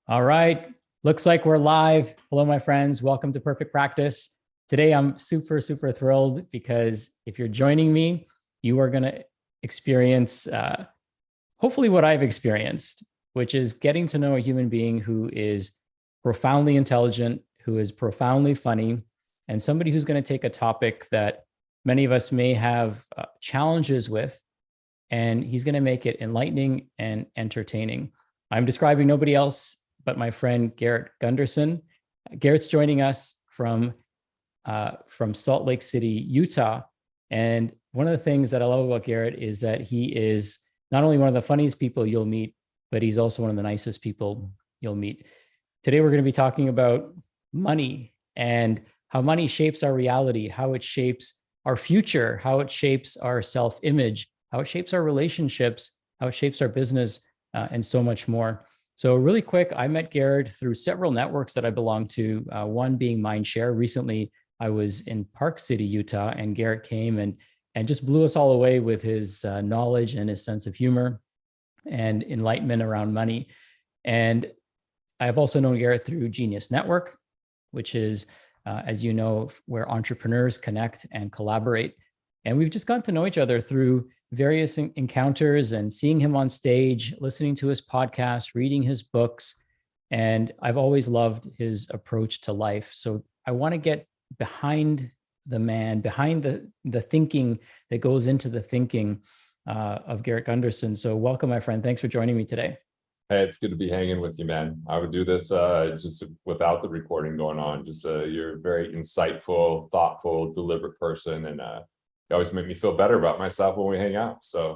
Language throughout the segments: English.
All right. Looks like we're live. Hello, my friends. Welcome to Perfect Practice. Today, I'm super, super thrilled because if you're joining me, you are going to experience hopefully what I've experienced, which is getting to know a human being who is profoundly intelligent, who is profoundly funny, and somebody who's going to take a topic that many of us may have challenges with, and he's going to make it enlightening and entertaining. I'm describing nobody else but my friend Garrett Gunderson. Garrett's joining us from Salt Lake City, Utah. And one of the things that I love about Garrett is that he is not only one of the funniest people you'll meet, but he's also one of the nicest people you'll meet. Today, we're going to be talking about money and how money shapes our reality, how it shapes our future, how it shapes our self-image, how it shapes our relationships, how it shapes our business, and so much more. So really quick, I met Garrett through several networks that I belong to, one being Mindshare. Recently, I was in Park City, Utah, and Garrett came and just blew us all away with his knowledge and his sense of humor and enlightenment around money. And I've also known Garrett through Genius Network, which is, as you know, where entrepreneurs connect and collaborate. And we've just gotten to know each other through various encounters and seeing him on stage, listening to his podcast, reading his books. And I've always loved his approach to life. So I want to get behind the man, behind the thinking that goes into the thinking of Garrett Gunderson. So welcome, my friend. Thanks for joining me today. Hey, it's good to be hanging with you, man. I would do this just without the recording going on. Just you're a very insightful, thoughtful, deliberate person, and you always make me feel better about myself when we hang out. So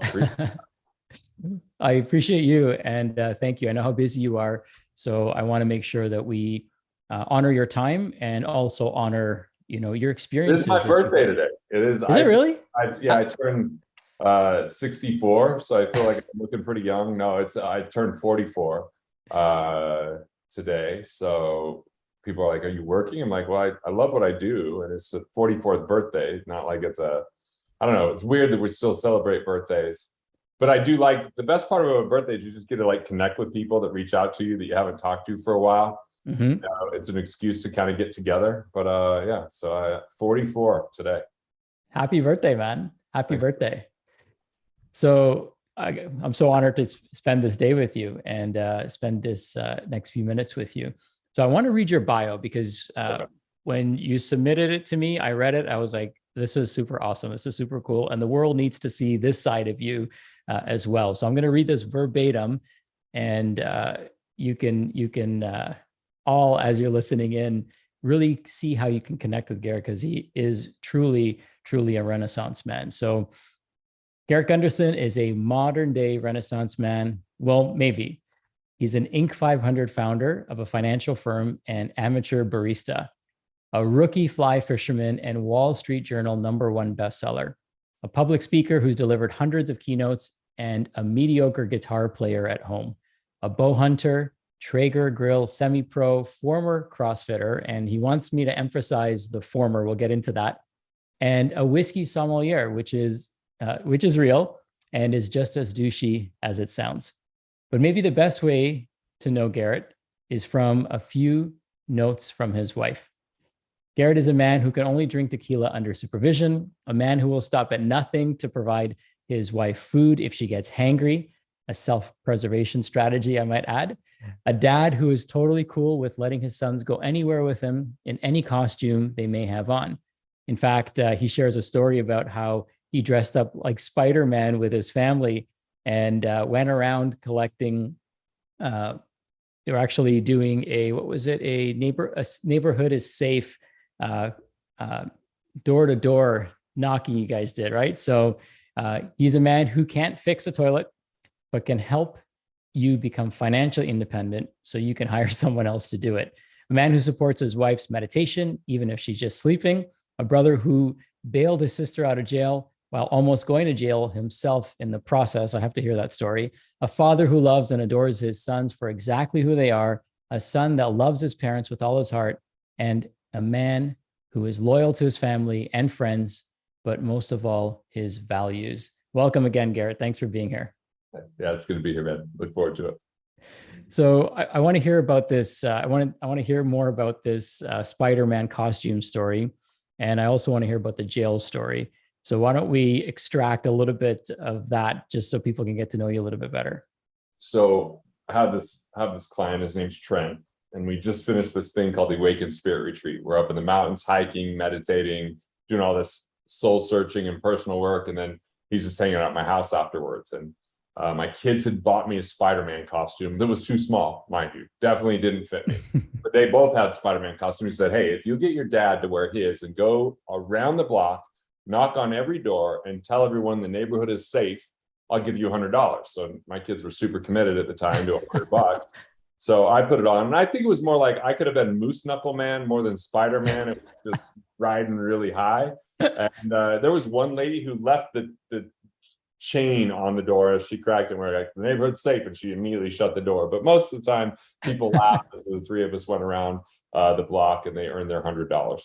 I appreciate you, and thank you. I know how busy you are, so I want to make sure that we honor your time and also honor, your experiences. This is my birthday today. It is. Is it really? I turned 64, so I feel like I'm looking pretty young. No, I turned 44 today. So people are like, "Are you working?" I'm like, "Well, I love what I do, and it's the 44th birthday. Not like it's I don't know. It's weird that we still celebrate birthdays, but I do like the best part of a birthday is you just get to connect with people that reach out to you that you haven't talked to for a while. Mm-hmm. It's an excuse to kind of get together. But yeah, so 44 today. Happy birthday, man! Happy birthday. So I'm so honored to spend this day with you and spend this next few minutes with you. So I want to read your bio because when you submitted it to me, I read it. I was like, this is super awesome. This is super cool. And the world needs to see this side of you as well. So I'm going to read this verbatim, and you can all, as you're listening in, really see how you can connect with Garrett, because he is truly, truly a Renaissance man. So Garrett Gunderson is a modern day Renaissance man. Well, maybe. He's an Inc. 500 founder of a financial firm and amateur barista, a rookie fly fisherman and Wall Street Journal #1 bestseller, a public speaker who's delivered hundreds of keynotes, and a mediocre guitar player at home, a bow hunter, Traeger grill semi-pro, former crossfitter, and he wants me to emphasize the former, we'll get into that, and a whiskey sommelier, which is real and is just as douchey as it sounds. But maybe the best way to know Garrett is from a few notes from his wife. Garrett is a man who can only drink tequila under supervision, a man who will stop at nothing to provide his wife food if she gets hangry, a self-preservation strategy, I might add, a dad who is totally cool with letting his sons go anywhere with him in any costume they may have on. In fact, he shares a story about how he dressed up like Spider-Man with his family and went around collecting. They were actually doing a neighborhood is safe door-to-door knocking you guys did, right? So he's a man who can't fix a toilet, but can help you become financially independent so you can hire someone else to do it. A man who supports his wife's meditation, even if she's just sleeping. A brother who bailed his sister out of jail while almost going to jail himself in the process. I have to hear that story. A father who loves and adores his sons for exactly who they are. A son that loves his parents with all his heart. And a man who is loyal to his family and friends, but most of all, his values. Welcome again, Garrett. Thanks for being here. Yeah, it's good to be here, man. Look forward to it. So I want to hear about this. I want to hear more about this Spider-Man costume story, and I also want to hear about the jail story. So why don't we extract a little bit of that just so people can get to know you a little bit better? So I have this client, his name's Trent, and we just finished this thing called the Awakened Spirit Retreat. We're up in the mountains, hiking, meditating, doing all this soul searching and personal work. And then he's just hanging out at my house afterwards. And my kids had bought me a Spider-Man costume that was too small, mind you, definitely didn't fit me. But they both had Spider-Man costumes. He said, hey, if you get your dad to wear his and go around the block, knock on every door and tell everyone the neighborhood is safe, I'll give you $100. So my kids were super committed at the time to $100. So I put it on, and I think it was more like I could have been Moose Knuckle Man more than Spider-Man. It was just riding really high. And there was one lady who left the chain on the door as she cracked it. We're like, the neighborhood's safe, and she immediately shut the door. But most of the time, people laughed as the three of us went around the block, and they earned their $100.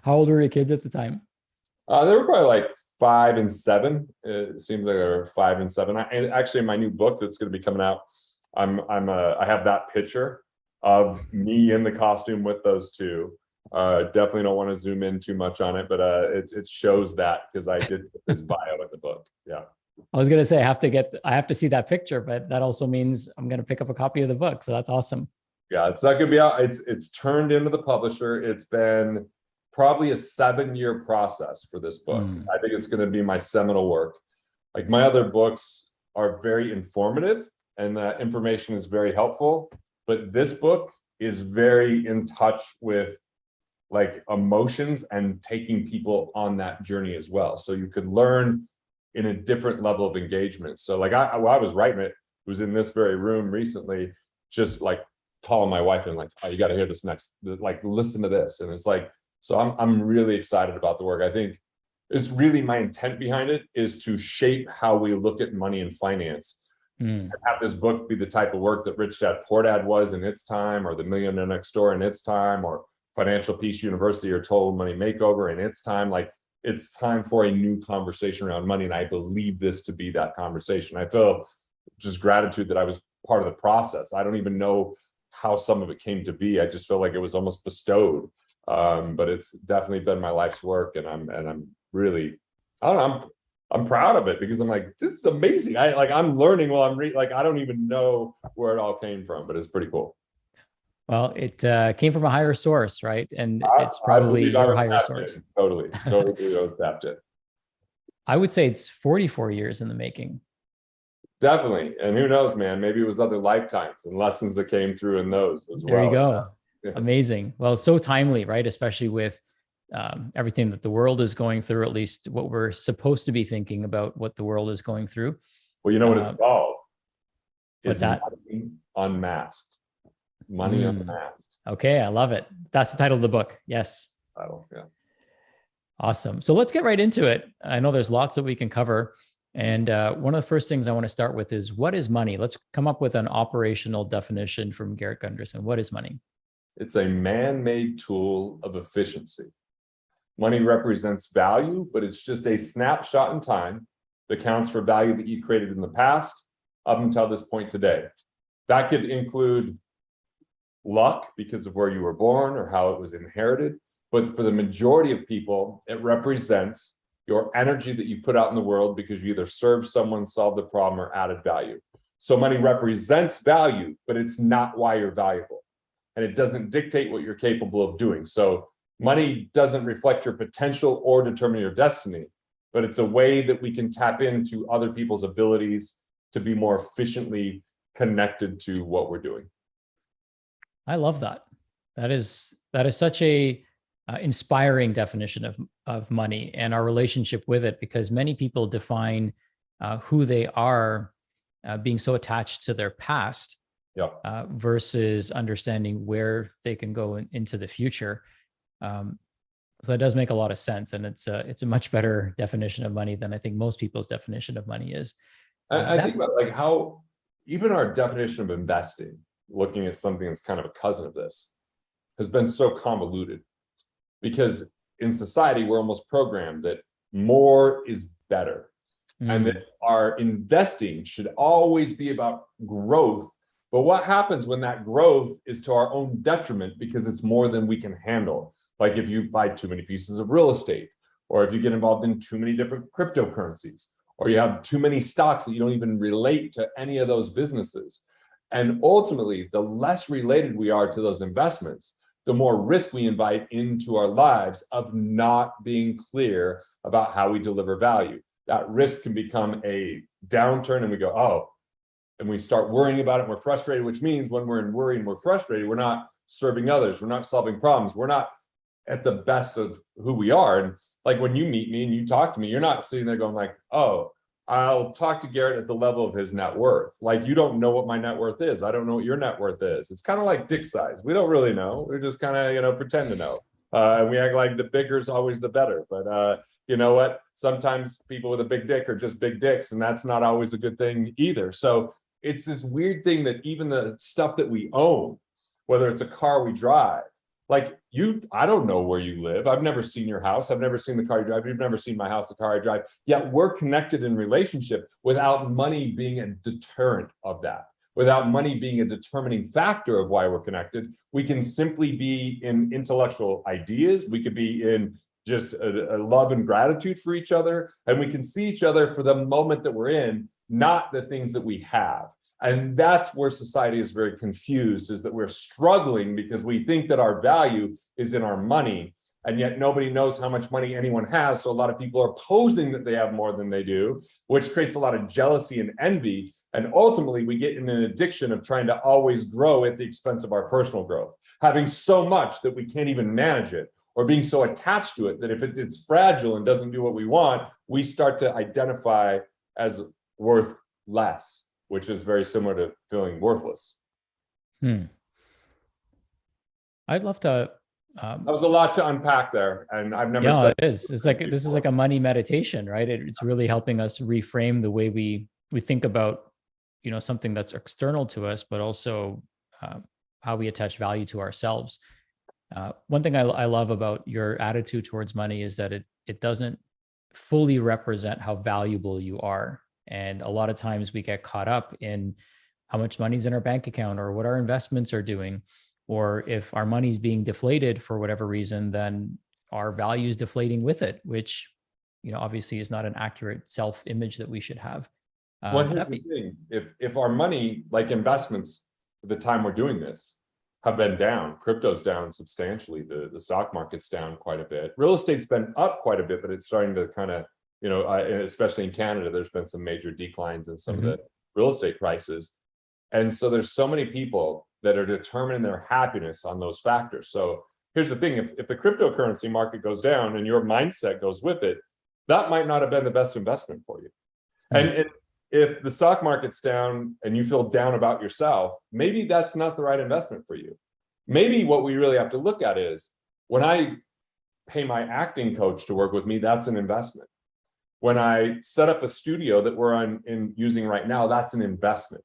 How old were your kids at the time? They were probably like 5 and 7. It seems like they were 5 and 7. And actually, in my new book that's going to be coming out, I have that picture of me in the costume with those two. Definitely don't want to zoom in too much on it, but it shows that because I did this bio in the book. Yeah. I was going to say I have to see that picture, but that also means I'm going to pick up a copy of the book. So that's awesome. Yeah, it's not going to be out. It's turned into the publisher. It's been probably a 7-year process for this book. I think it's going to be my seminal work. Like my other books are very informative and the information is very helpful, but this book is very in touch with like emotions and taking people on that journey as well. So you could learn in a different level of engagement. So like while I was writing it, was in this very room recently, just like calling my wife and like, oh, you got to hear this next, like, listen to this. And it's like, so I'm really excited about the work. I think it's really my intent behind it is to shape how we look at money and finance. And have this book be the type of work that Rich Dad Poor Dad was in its time, or The Millionaire Next Door in its time, or Financial Peace University or Total Money Makeover in its time. Like it's time for a new conversation around money. And I believe this to be that conversation. I feel just gratitude that I was part of the process. I don't even know how some of it came to be. I just feel like it was almost bestowed. But it's definitely been my life's work. And I'm really, I don't know, I'm proud of it because I'm like, this is amazing. I'm learning while I'm reading. Like, I don't even know where it all came from, but it's pretty cool. Well, it came from a higher source, right? And it's probably your higher source. Totally accept it. I would say it's 44 years in the making. Definitely. And who knows, man, maybe it was other lifetimes and lessons that came through in those as well. There you go. Yeah. Amazing. Well, so timely, right? Especially with everything that the world is going through, at least what we're supposed to be thinking about what the world is going through. Well, you know what it's called? What's that? Money Unmasked. Money Unmasked. Okay, I love it. That's the title of the book. Yes. Yeah. Awesome. So let's get right into it. I know there's lots that we can cover. And one of the first things I want to start with is, what is money? Let's come up with an operational definition from Garrett Gunderson. What is money? It's a man-made tool of efficiency. Money represents value, but it's just a snapshot in time that counts for value that you created in the past up until this point today. That could include luck because of where you were born or how it was inherited. But for the majority of people, it represents your energy that you put out in the world because you either served someone, solved the problem, or added value. So money represents value, but it's not why you're valuable. And it doesn't dictate what you're capable of doing. So money doesn't reflect your potential or determine your destiny, but it's a way that we can tap into other people's abilities to be more efficiently connected to what we're doing. I love that. That is such a inspiring definition of money and our relationship with it, because many people define who they are being so attached to their past versus understanding where they can go into the future. So that does make a lot of sense. And it's a much better definition of money than I think most people's definition of money is. I think about like how even our definition of investing, looking at something that's kind of a cousin of this, has been so convoluted because in society, we're almost programmed that more is better and that our investing should always be about growth But what happens when that growth is to our own detriment because it's more than we can handle? Like if you buy too many pieces of real estate, or if you get involved in too many different cryptocurrencies, or you have too many stocks that you don't even relate to any of those businesses. And ultimately, the less related we are to those investments, the more risk we invite into our lives of not being clear about how we deliver value. That risk can become a downturn and we go, oh, and we start worrying about it and we're frustrated, which means when we're in worry and we're frustrated, we're not serving others, we're not solving problems, we're not at the best of who we are. And like when you meet me and you talk to me, you're not sitting there going like, oh, I'll talk to Garrett at the level of his net worth. Like, you don't know what my net worth is. I don't know what your net worth is. It's kind of like dick size. We don't really know. We're just kind of, pretend to know. And we act like the bigger is always the better. But you know what? Sometimes people with a big dick are just big dicks, and that's not always a good thing either. So it's this weird thing that even the stuff that we own, whether it's a car we drive, like I don't know where you live. I've never seen your house. I've never seen the car you drive. You've never seen my house, the car I drive. Yet we're connected in relationship without money being a deterrent of that, without money being a determining factor of why we're connected. We can simply be in intellectual ideas. We could be in just a love and gratitude for each other. And we can see each other for the moment that we're in, not the things that we have. And that's where society is very confused, is that we're struggling because we think that our value is in our money, and yet nobody knows how much money anyone has. So a lot of people are posing that they have more than they do, which creates a lot of jealousy and envy. And ultimately, we get in an addiction of trying to always grow at the expense of our personal growth, having so much that we can't even manage it, or being so attached to it that if it's fragile and doesn't do what we want, we start to identify as worth less, which is very similar to feeling worthless. I'd love to. That was a lot to unpack there, and I've never. Yeah, it is. It's like this is like a money meditation, right? It's really helping us reframe the way we think about, something that's external to us, but also how we attach value to ourselves. One thing I love about your attitude towards money is that it doesn't fully represent how valuable you are. And a lot of times we get caught up in how much money's in our bank account or what our investments are doing. Or if our money's being deflated for whatever reason, then our value is deflating with it, which, obviously is not an accurate self-image that we should have. Well, here's the thing. If our money, like investments, at the time we're doing this, have been down, crypto's down substantially, the stock market's down quite a bit. Real estate's been up quite a bit, but it's starting to kind of, especially in Canada, there's been some major declines in some of the real estate prices. And so there's so many people that are determining their happiness on those factors. So here's the thing, if the cryptocurrency market goes down and your mindset goes with it, that might not have been the best investment for you. And if the stock market's down and you feel down about yourself, maybe that's not the right investment for you. Maybe what we really have to look at is, when I pay my acting coach to work with me, that's an investment. When I set up a studio that we're using right now, that's an investment.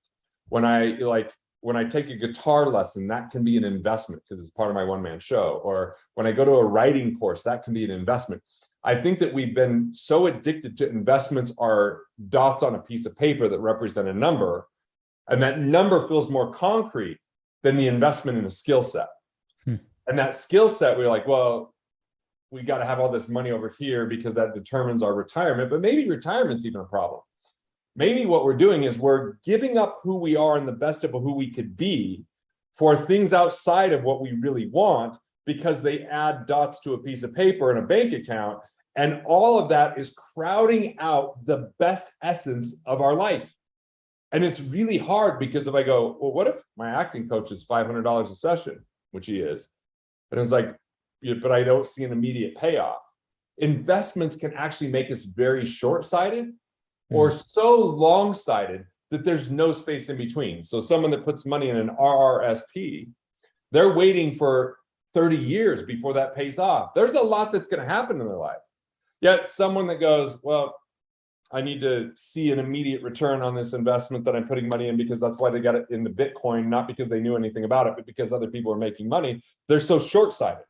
When I take a guitar lesson, that can be an investment because it's part of my one-man show. Or when I go to a writing course, that can be an investment. I think that we've been so addicted to investments are dots on a piece of paper that represent a number, and that number feels more concrete than the investment in a skill set. And that skill set, we're like, well, we got to have all this money over here because that determines our retirement, but maybe retirement's even a problem. Maybe what we're doing is we're giving up who we are and the best of who we could be for things outside of what we really want, because they add dots to a piece of paper and a bank account. And all of that is crowding out the best essence of our life. And it's really hard, because if I go, well, what if my acting coach is $500 a session, which he is, and it's like, but I don't see an immediate payoff. Investments can actually make us very short-sighted or so long-sighted that there's no space in between. So someone that puts money in an RRSP, they're waiting for 30 years before that pays off. There's a lot that's going to happen in their life. Yet someone that goes, well, I need to see an immediate return on this investment that I'm putting money in, because that's why they got it in the Bitcoin, not because they knew anything about it, but because other people are making money. They're so short-sighted.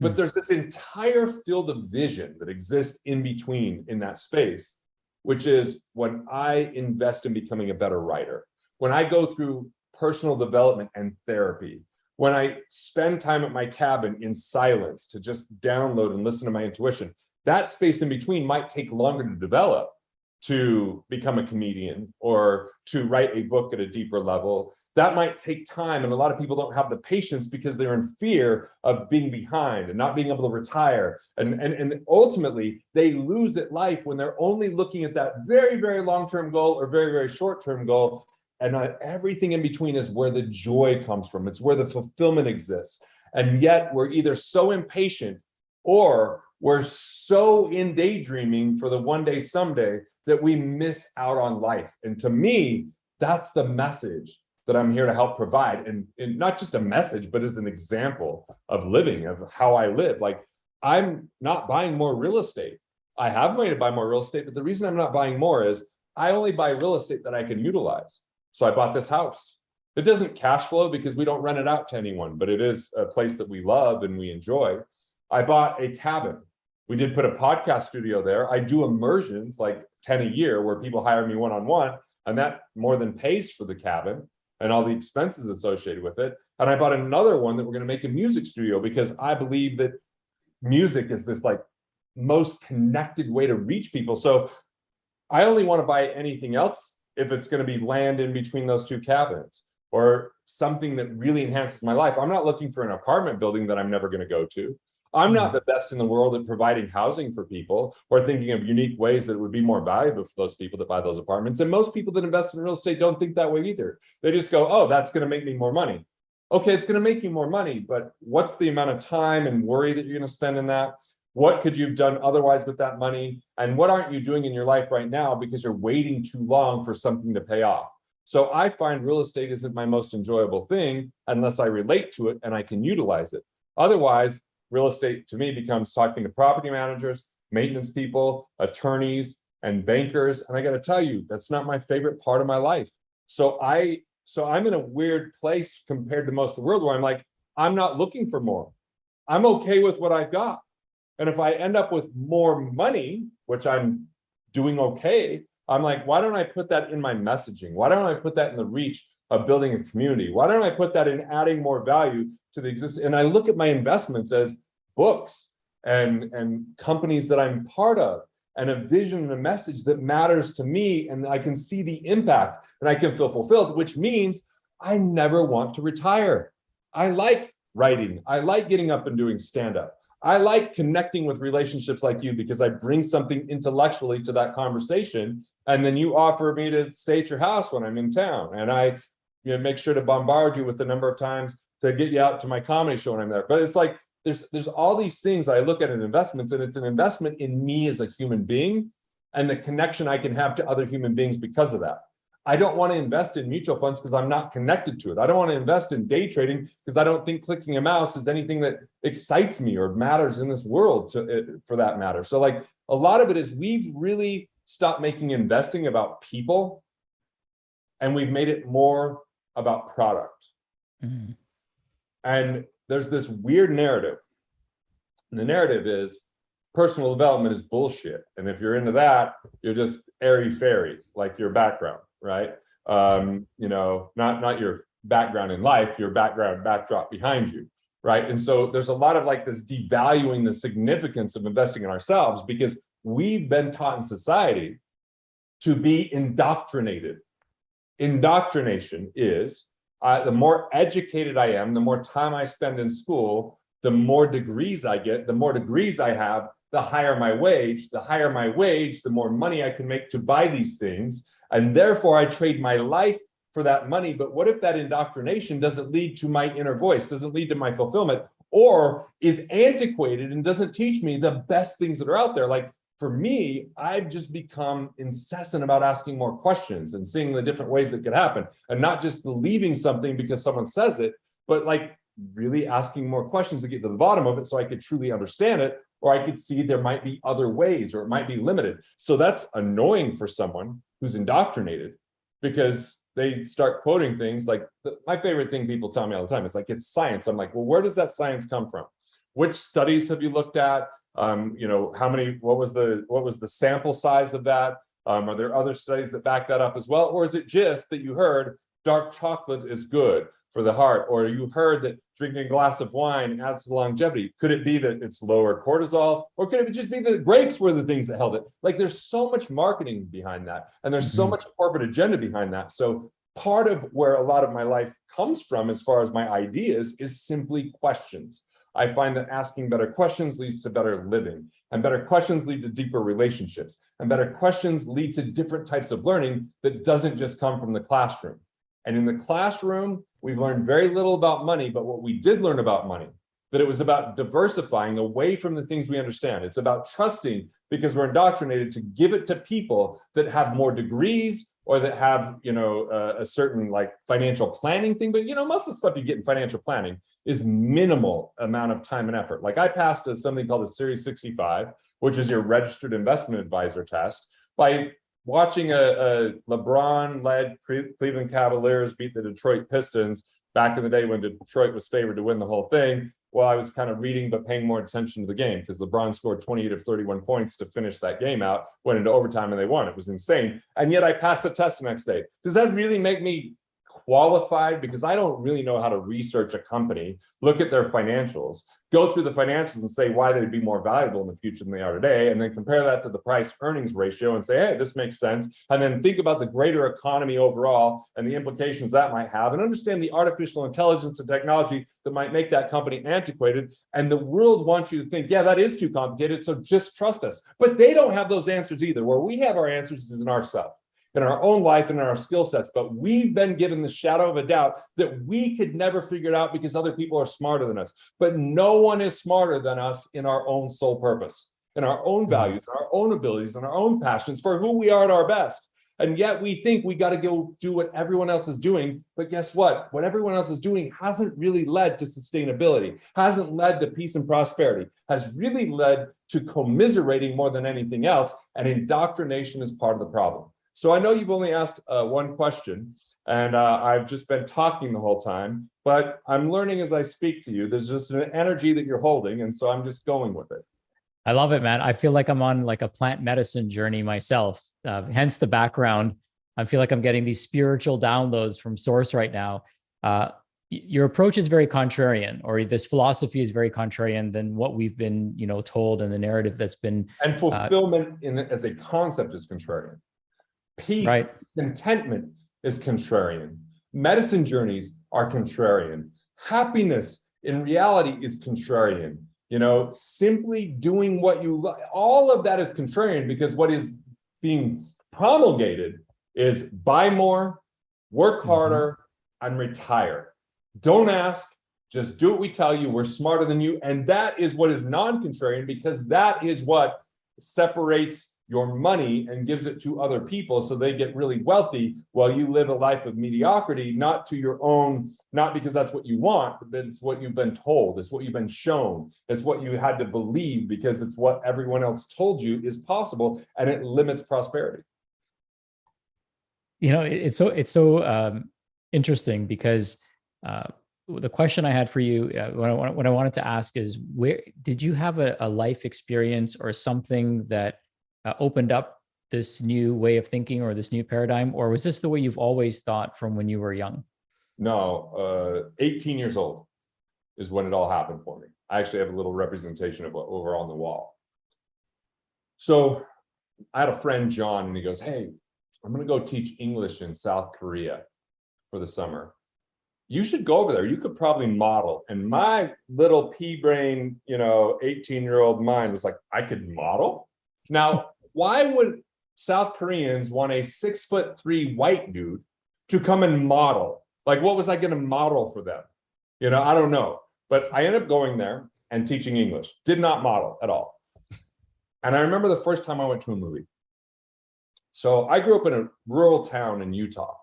But there's this entire field of vision that exists in between in that space, which is when I invest in becoming a better writer, when I go through personal development and therapy. When I spend time at my cabin in silence to just download and listen to my intuition, that space in between might take longer to develop, to become a comedian or to write a book at a deeper level. That might take time. And a lot of people don't have the patience because they're in fear of being behind and not being able to retire. And ultimately, they lose at life when they're only looking at that very, very long-term goal or very, very short-term goal. And everything in between is where the joy comes from. It's where the fulfillment exists. And yet we're either so impatient or we're so in daydreaming for the one day someday that we miss out on life. And to me, that's the message that I'm here to help provide. And not just a message, but as an example of living, of how I live. Like, I'm not buying more real estate. I have money to buy more real estate, but the reason I'm not buying more is I only buy real estate that I can utilize. So I bought this house. It doesn't cash flow because we don't rent it out to anyone, but it is a place that we love and we enjoy. I bought a cabin. We did put a podcast studio there. I do immersions, like 10 a year, where people hire me one-on-one, and that more than pays for the cabin and all the expenses associated with it. And I bought another one that we're going to make a music studio because I believe that music is this like most connected way to reach people. So I only want to buy anything else if it's going to be land in between those two cabins or something that really enhances my life. I'm not looking for an apartment building that I'm never going to go to. I'm not the best in the world at providing housing for people or thinking of unique ways that would be more valuable for those people that buy those apartments. And most people that invest in real estate don't think that way either. They just go, oh, that's going to make me more money. Okay, it's going to make you more money, but what's the amount of time and worry that you're going to spend in that? What could you have done otherwise with that money? And what aren't you doing in your life right now because you're waiting too long for something to pay off? So I find real estate isn't my most enjoyable thing unless I relate to it and I can utilize it. Otherwise, real estate to me becomes talking to property managers, maintenance people, attorneys, and bankers. And I got to tell you, that's not my favorite part of my life. So I'm in a weird place compared to most of the world where I'm like, I'm not looking for more. I'm okay with what I've got. And if I end up with more money, which I'm doing okay, I'm like, why don't I put that in my messaging? Why don't I put that in the reach of building a community? Why don't I put that in adding more value to the existing? And I look at my investments as books and companies that I'm part of and a vision and a message that matters to me. And I can see the impact and I can feel fulfilled, which means I never want to retire. I like writing. I like getting up and doing stand-up. I like connecting with relationships like you because I bring something intellectually to that conversation. And then you offer me to stay at your house when I'm in town. And I make sure to bombard you with the number of times to get you out to my comedy show when I'm there. But it's like, there's all these things that I look at in investments, and it's an investment in me as a human being and the connection I can have to other human beings because of that. I don't want to invest in mutual funds because I'm not connected to it. I don't want to invest in day trading because I don't think clicking a mouse is anything that excites me or matters in this world for that matter. So like a lot of it is we've really stopped making investing about people and we've made it more about product. Mm-hmm. And there's this weird narrative. And the narrative is personal development is bullshit. And if you're into that, you're just airy-fairy, like your background, right? Not your background in life, your backdrop behind you, right? And so there's a lot of like this devaluing the significance of investing in ourselves because we've been taught in society to be indoctrinated. Indoctrination is the more educated I am, the more time I spend in school, the more degrees I get, the more degrees I have, the higher my wage, the more money I can make to buy these things. And therefore I trade my life for that money. But what if that indoctrination doesn't lead to my inner voice, doesn't lead to my fulfillment, or is antiquated and doesn't teach me the best things that are out there? Like for me, I've just become incessant about asking more questions and seeing the different ways that could happen and not just believing something because someone says it, but like really asking more questions to get to the bottom of it so I could truly understand it, or I could see there might be other ways or it might be limited. So that's annoying for someone who's indoctrinated because they start quoting things like, my favorite thing people tell me all the time is like, it's science. I'm like, well, where does that science come from? Which studies have you looked at? What was the sample size of that? Are there other studies that back that up as well? Or is it just that you heard dark chocolate is good for the heart, or you heard that drinking a glass of wine adds to longevity. Could it be that it's lower cortisol, or could it just be that grapes were the things that held it? Like, there's so much marketing behind that, and there's so much corporate agenda behind that. So part of where a lot of my life comes from, as far as my ideas, is simply questions. I find that asking better questions leads to better living, and better questions lead to deeper relationships, and better questions lead to different types of learning that doesn't just come from the classroom. And in the classroom, we've learned very little about money, but what we did learn about money, that it was about diversifying away from the things we understand. It's about trusting, because we're indoctrinated to give it to people that have more degrees, or that have, a certain like financial planning thing. But, most of the stuff you get in financial planning is minimal amount of time and effort. Like, I passed something called a Series 65, which is your registered investment advisor test, by watching a LeBron-led Cleveland Cavaliers beat the Detroit Pistons back in the day when Detroit was favored to win the whole thing. Well, I was kind of reading but paying more attention to the game, because LeBron scored 28 of 31 points to finish that game out, went into overtime, and they won. It was insane. And yet I passed the test the next day. Does that really make me qualified? Because I don't really know how to research a company, look at their financials, go through the financials and say why they'd be more valuable in the future than they are today, and then compare that to the price earnings ratio and say, hey, this makes sense. And then think about the greater economy overall and the implications that might have, and understand the artificial intelligence and technology that might make that company antiquated. And the world wants you to think, yeah, that is too complicated, so just trust us. But they don't have those answers either. Where we have our answers is in ourselves, in our own life and in our skill sets. But we've been given the shadow of a doubt that we could never figure it out because other people are smarter than us. But no one is smarter than us in our own sole purpose, in our own values, in our own abilities, and our own passions for who we are at our best. And yet we think we got to go do what everyone else is doing. But guess what? What everyone else is doing hasn't really led to sustainability, hasn't led to peace and prosperity, has really led to commiserating more than anything else. And indoctrination is part of the problem. So I know you've only asked one question, and I've just been talking the whole time, but I'm learning as I speak to you. There's just an energy that you're holding, and so I'm just going with it. I love it, man. I feel like I'm on like a plant medicine journey myself, hence the background. I feel like I'm getting these spiritual downloads from source right now. Your approach is very contrarian, or this philosophy is very contrarian than what we've been, told, and the narrative that's been. And fulfillment as a concept is contrarian. Peace, right. Contentment is contrarian. Medicine journeys are contrarian. Happiness in reality is contrarian. Simply doing what you love, all of that is contrarian, because what is being promulgated is buy more, work harder, and retire. Don't ask, just do what we tell you. We're smarter than you. And that is what is non-contrarian, because that is what separates your money and gives it to other people so they get really wealthy while you live a life of mediocrity, not to your own, not because that's what you want, but it's what you've been told, it's what you've been shown, it's what you had to believe because it's what everyone else told you is possible, and it limits prosperity. It's so interesting, because the question I had for you, what I wanted to ask is, where did you have a life experience or something that opened up this new way of thinking or this new paradigm, or was this the way you've always thought from when you were young? No, 18 years old is when it all happened for me. I actually have a little representation of what over on the wall. So I had a friend, John, and he goes, hey, I'm going to go teach English in South Korea for the summer. You should go over there. You could probably model. And my little pea brain, 18-year-old mind was like, I could model? Now, why would South Koreans want a 6'3" white dude to come and model? Like, what was I going to model for them? I don't know. But I ended up going there and teaching English. Did not model at all. And I remember the first time I went to a movie. So I grew up in a rural town in Utah,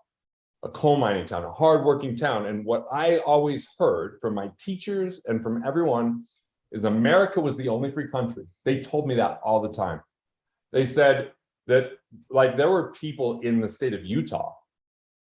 a coal mining town, a hardworking town. And what I always heard from my teachers and from everyone is America was the only free country. They told me that all the time. They said that, like, there were people in the state of Utah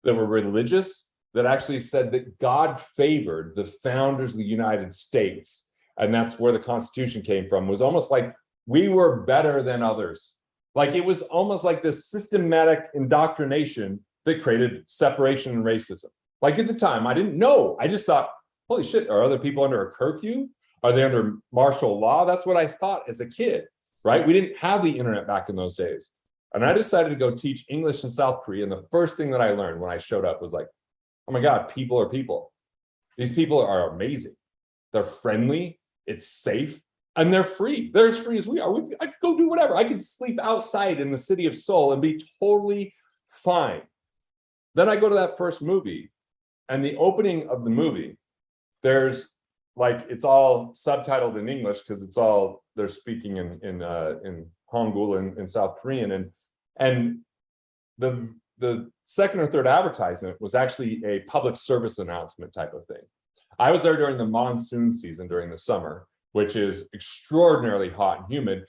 that were religious that actually said that God favored the founders of the United States. And that's where the Constitution came from. It was almost like we were better than others. Like, it was almost like this systematic indoctrination that created separation and racism. Like at the time, I didn't know. I just thought, holy shit, are other people under a curfew? Are they under martial law? That's what I thought as a kid, right? We didn't have the internet back in those days. And I decided to go teach English in South Korea. And the first thing that I learned when I showed up was like, oh my God, people are people. These people are amazing. They're friendly, it's safe, and they're free. They're as free as we are. I could go do whatever. I could sleep outside in the city of Seoul and be totally fine. Then I go to that first movie, and the opening of the movie, there's like, it's all subtitled in English because it's all, they're speaking in Hangul in South Korean. And the second or third advertisement was actually a public service announcement type of thing. I was there during the monsoon season, during the summer, which is extraordinarily hot and humid.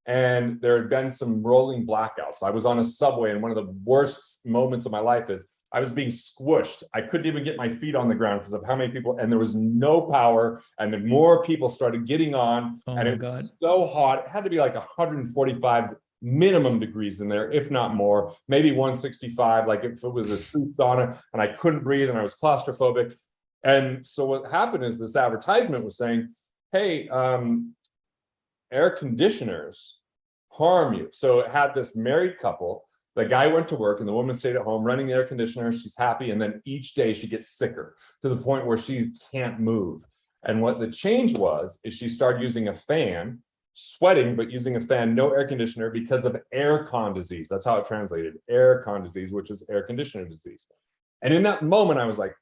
And there had been some rolling blackouts. I was on a subway, and one of the worst moments of my life is I was being squished. I couldn't even get my feet on the ground because of how many people, and there was no power, and then more people started getting on, and it was so hot. It had to be like 145 minimum degrees in there, if not more, maybe 165, like if it was a true sauna, and I couldn't breathe and I was claustrophobic. And so what happened is this advertisement was saying, hey, air conditioners harm you. So it had this married couple. The guy went to work and the woman stayed at home running the air conditioner. She's happy. And then each day she gets sicker to the point where she can't move. And what the change was, is she started using a fan, sweating, but using a fan, no air conditioner, because of air con disease. That's how it translated, air con disease, which is air conditioner disease. And in that moment, I was like,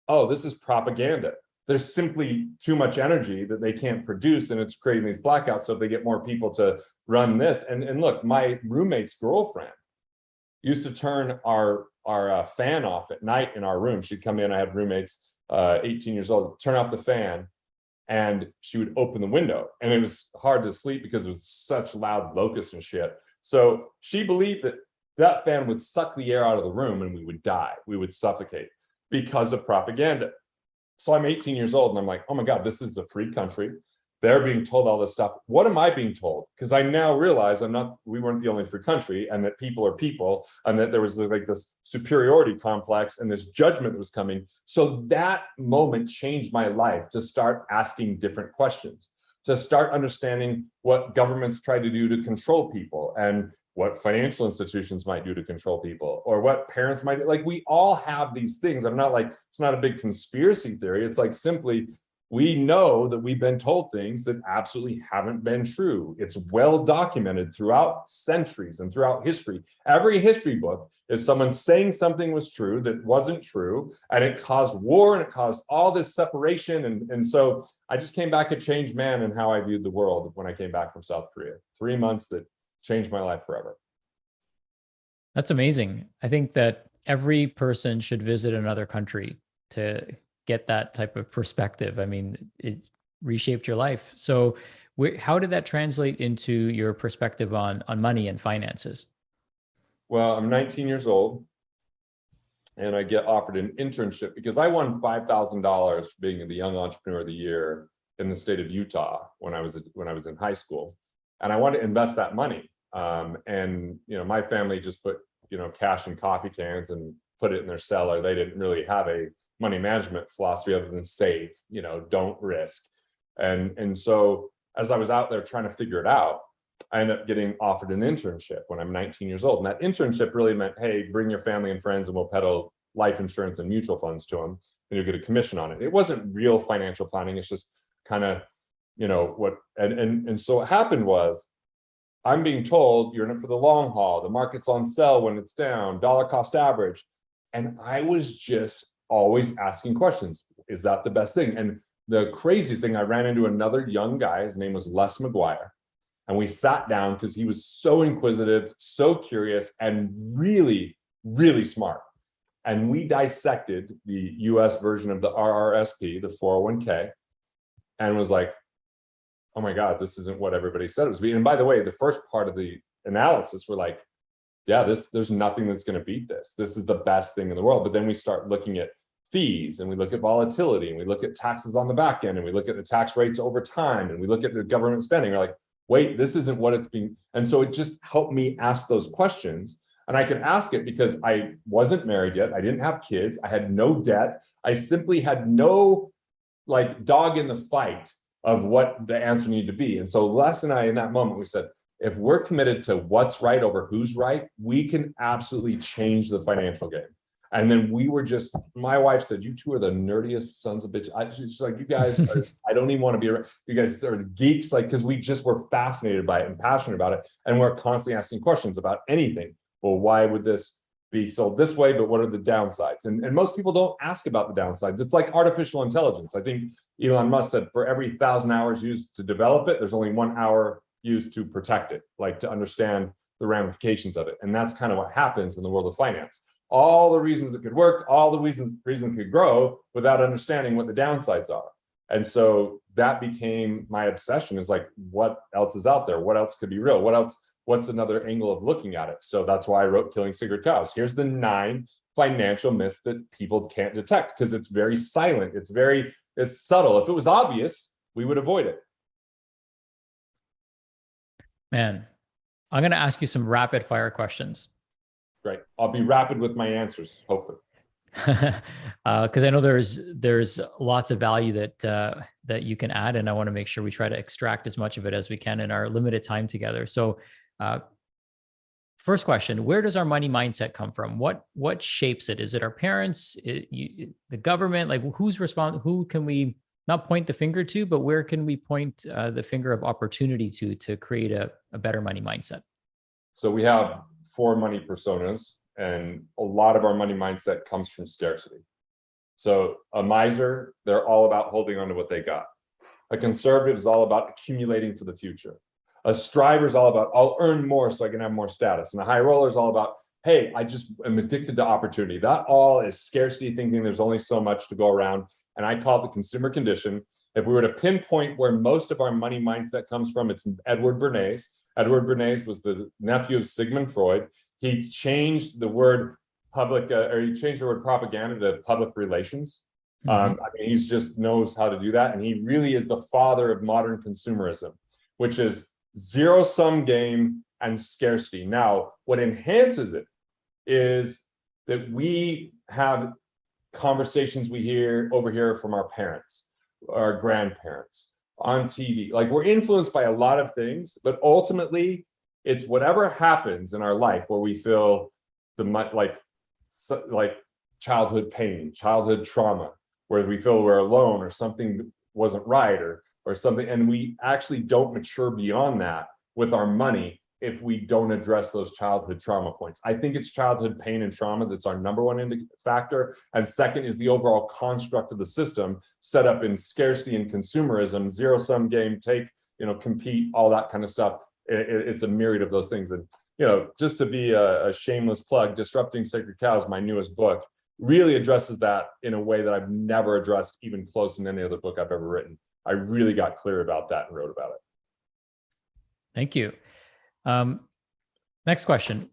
oh, this is propaganda. There's simply too much energy that they can't produce, and it's creating these blackouts. So if they get more people to run this, and look, my roommate's girlfriend used to turn our fan off at night in our room. She'd come in, I had roommates, 18 years old, turn off the fan, and she would open the window. And it was hard to sleep because it was such loud locusts and shit. So she believed that that fan would suck the air out of the room and we would die. We would suffocate because of propaganda. So I'm 18 years old and I'm like, oh my God, this is a free country. They're being told all this stuff. What am I being told? Because I now realize we weren't the only free country, and that people are people, and that there was like this superiority complex and this judgment that was coming. So that moment changed my life, to start asking different questions, to start understanding what governments try to do to control people, and what financial institutions might do to control people, or what parents might, like, we all have these things. I'm not like, it's not a big conspiracy theory. It's like, simply, we know that we've been told things that absolutely haven't been true. It's well documented throughout centuries and throughout history. Every history book is someone saying something was true that wasn't true, and it caused war, and it caused all this separation. And so I just came back a changed man in how I viewed the world when I came back from South Korea. 3 months that changed my life forever. That's amazing. I think that every person should visit another country to get that type of perspective. I mean, it reshaped your life. So how did that translate into your perspective on money and finances? Well, I'm 19 years old and I get offered an internship because I won $5,000 for being the Young Entrepreneur of the Year in the state of Utah when I was in high school. And I wanted to invest that money. And, my family just put, cash in coffee cans and put it in their cellar. They didn't really have a money management philosophy other than save, don't risk. And so as I was out there trying to figure it out, I ended up getting offered an internship when I'm 19 years old. And that internship really meant, hey, bring your family and friends and we'll peddle life insurance and mutual funds to them, and you'll get a commission on it. It wasn't real financial planning. It's just kind of, what, and so what happened was, I'm being told you're in it for the long haul. The market's on sell when it's down, dollar cost average. And I was just always asking questions. Is that the best thing? And the craziest thing, I ran into another young guy. His name was Les McGuire. And we sat down because he was so inquisitive, so curious, and really, really smart. And we dissected the US version of the RRSP, the 401k, and was like, oh my God, this isn't what everybody said it was. And by the way, the first part of the analysis, we're like, yeah, there's nothing that's going to beat this. This is the best thing in the world. But then we start looking at fees, and we look at volatility, and we look at taxes on the back end, and we look at the tax rates over time, and we look at the government spending. We're like, wait, this isn't what it's being. And so it just helped me ask those questions. And I could ask it because I wasn't married yet. I didn't have kids. I had no debt. I simply had no like dog in the fight of what the answer needed to be. And so Les and I, in that moment, we said, if we're committed to what's right over who's right, we can absolutely change the financial game. And then we were just, my wife said, you two are the nerdiest sons of bitch. She's like, you guys are, I don't even want to be around. You guys are geeks, like, because we just were fascinated by it and passionate about it. And we're constantly asking questions about anything. Well, why would this be sold this way, but what are the downsides? And most people don't ask about the downsides. It's like artificial intelligence. I think Elon Musk said for every 1,000 hours used to develop it, there's only 1 hour used to protect it, like to understand the ramifications of it. And that's kind of what happens in the world of finance. All the reasons it could work, all the reasons it could grow without understanding what the downsides are. And so that became my obsession, is like, what else is out there? What else could be real? What else? What's another angle of looking at it? So that's why I wrote Killing Sacred Cows. Here's the 9 financial myths that people can't detect, because it's very silent. It's subtle. If it was obvious, we would avoid it. Man, I'm going to ask you some rapid fire questions. Great. I'll be rapid with my answers, hopefully. Because I know there's lots of value that you can add, and I want to make sure we try to extract as much of it as we can in our limited time together. So first question, where does our money mindset come from? What shapes it? Is it our parents, the government? Like, who's responsible? Who can we not point the finger to, but where can we point the finger of opportunity to create a better money mindset? So we have 4 money personas, and a lot of our money mindset comes from scarcity. So a miser, they're all about holding on to what they got. A conservative is all about accumulating for the future. A striver is all about, I'll earn more so I can have more status. And a high roller is all about, hey, I just am addicted to opportunity. That all is scarcity thinking. There's only so much to go around. And I call it the consumer condition. If we were to pinpoint where most of our money mindset comes from, it's Edward Bernays. Edward Bernays was the nephew of Sigmund Freud. He changed the word he changed the word propaganda to public relations. I mean, he just knows how to do that. And he really is the father of modern consumerism, which is zero-sum game and scarcity. Now, what enhances it is that we have conversations we overhear from our parents, our grandparents, on TV. Like, we're influenced by a lot of things, but ultimately it's whatever happens in our life where we feel like childhood pain, childhood trauma, where we feel we're alone or something wasn't right or something, and we actually don't mature beyond that with our money if we don't address those childhood trauma points. I think it's childhood pain and trauma that's our number one factor. And second is the overall construct of the system set up in scarcity and consumerism, zero-sum game, compete, all that kind of stuff. It's a myriad of those things. And, just to be a shameless plug, Disrupting Sacred Cows, my newest book, really addresses that in a way that I've never addressed even close in any other book I've ever written. I really got clear about that and wrote about it. Thank you. Next question.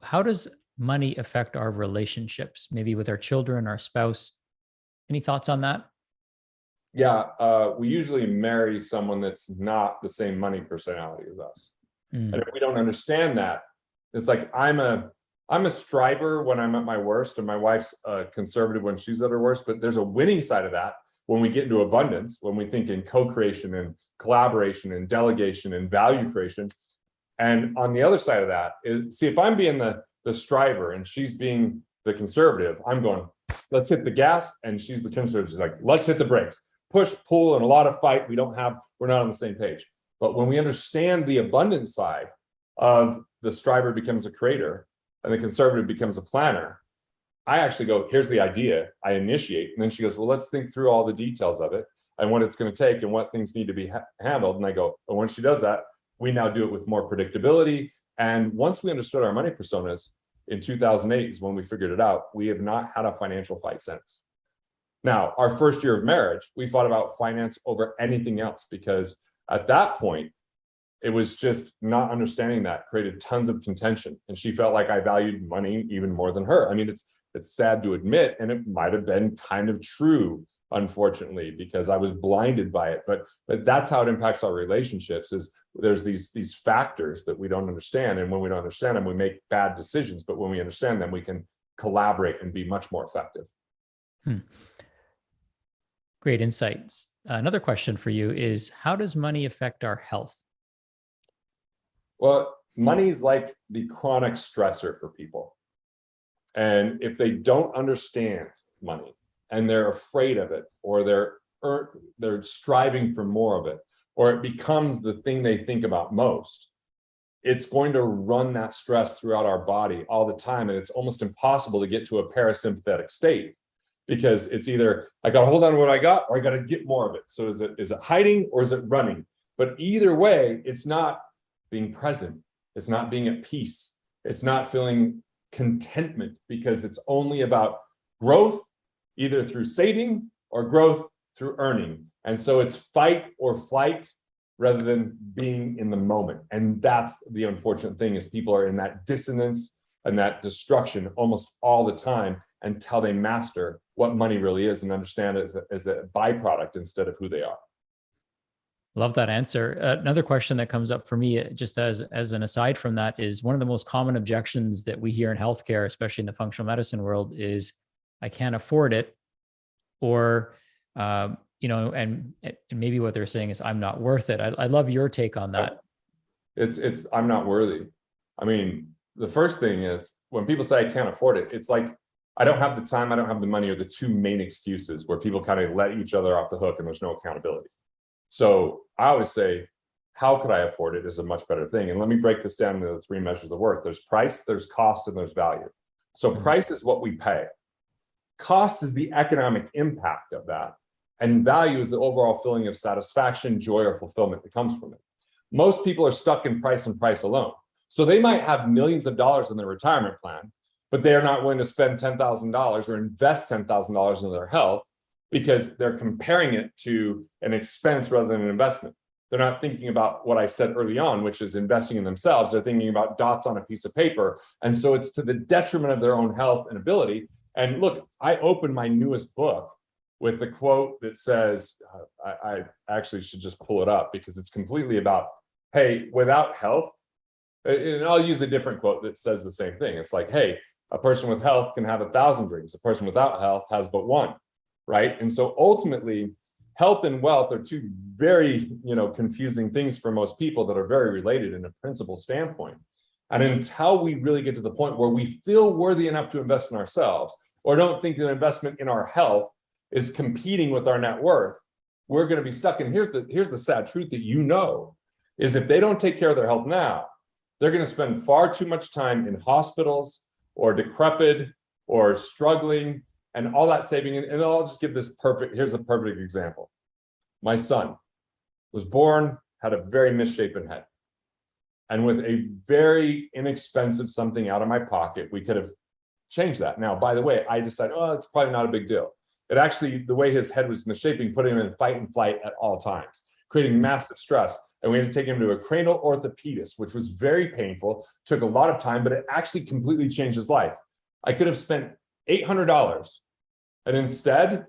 How does money affect our relationships, maybe with our children, our spouse? Any thoughts on that? Yeah, we usually marry someone that's not the same money personality as us. And if we don't understand that, it's like I'm a striver when I'm at my worst, and my wife's conservative when she's at her worst. But there's a winning side of that when we get into abundance, when we think in co-creation and collaboration and delegation and value creation. And on the other side of that is, see, if I'm being the striver and she's being the conservative, I'm going, let's hit the gas, and she's the conservative. She's like, let's hit the brakes. Push, pull, and a lot of fight. We're not on the same page. But when we understand the abundance side of the striver becomes a creator and the conservative becomes a planner, I actually go, here's the idea, I initiate. And then she goes, well, let's think through all the details of it and what it's going to take and what things need to be handled. And I go, and once she does that, we now do it with more predictability. And once we understood our money personas in 2008 is when we figured it out. We have not had a financial fight since. Now, our first year of marriage, we fought about finance over anything else, because at that point, it was just not understanding that created tons of contention. And she felt like I valued money even more than her. I mean, it's sad to admit, and it might have been kind of true unfortunately, because I was blinded by it. But that's how it impacts our relationships, is there's these factors that we don't understand. And when we don't understand them, we make bad decisions. But when we understand them, we can collaborate and be much more effective. Great insights. Another question for you is, how does money affect our health? Well, money is like the chronic stressor for people. And if they don't understand money and they're afraid of it, or they're striving for more of it, or it becomes the thing they think about most, it's going to run that stress throughout our body all the time. And it's almost impossible to get to a parasympathetic state, because it's either I got to hold on to what I got, or I got to get more of it. So is it hiding, or is it running? But either way, it's not being present. It's not being at peace. It's not feeling contentment, because it's only about growth, either through saving or growth through earning. And so it's fight or flight rather than being in the moment. And that's the unfortunate thing, is people are in that dissonance and that destruction almost all the time, until they master what money really is and understand it as a byproduct instead of who they are. Love that answer. Another question that comes up for me, just as an aside from that, is one of the most common objections that we hear in healthcare, especially in the functional medicine world, is I can't afford it, or and maybe what they're saying is I'm not worth it. I love your take on that. It's I'm not worthy. I mean, the first thing is, when people say I can't afford it, it's like I don't have the time, I don't have the money, are the two main excuses where people kind of let each other off the hook and there's no accountability. So I always say, how could I afford it is a much better thing. And let me break this down into the three measures of worth. There's price, there's cost, and there's value. So price is what we pay. Cost is the economic impact of that. And value is the overall feeling of satisfaction, joy, or fulfillment that comes from it. Most people are stuck in price and price alone. So they might have millions of dollars in their retirement plan, but they are not willing to spend $10,000 or invest $10,000 in their health, because they're comparing it to an expense rather than an investment. They're not thinking about what I said early on, which is investing in themselves. They're thinking about dots on a piece of paper. And so it's to the detriment of their own health and ability. And look, I opened my newest book with the quote that says, I actually should just pull it up, because it's completely about, hey, without health, and I'll use a different quote that says the same thing. It's like, hey, a person with health can have 1,000 dreams. A person without health has but one, right? And so ultimately, health and wealth are two very, confusing things for most people that are very related in a principle standpoint. And until we really get to the point where we feel worthy enough to invest in ourselves, or don't think that investment in our health is competing with our net worth, we're going to be stuck. And here's the sad truth that is if they don't take care of their health now, they're going to spend far too much time in hospitals or decrepit or struggling and all that saving. And I'll just give here's a perfect example. My son was born, had a very misshapen head. And with a very inexpensive something out of my pocket, we could have changed that. Now, by the way, I decided, it's probably not a big deal. It actually, the way his head was misshaping, put him in fight and flight at all times, creating massive stress. And we had to take him to a cranial orthopedist, which was very painful, took a lot of time, but it actually completely changed his life. I could have spent $800 and instead,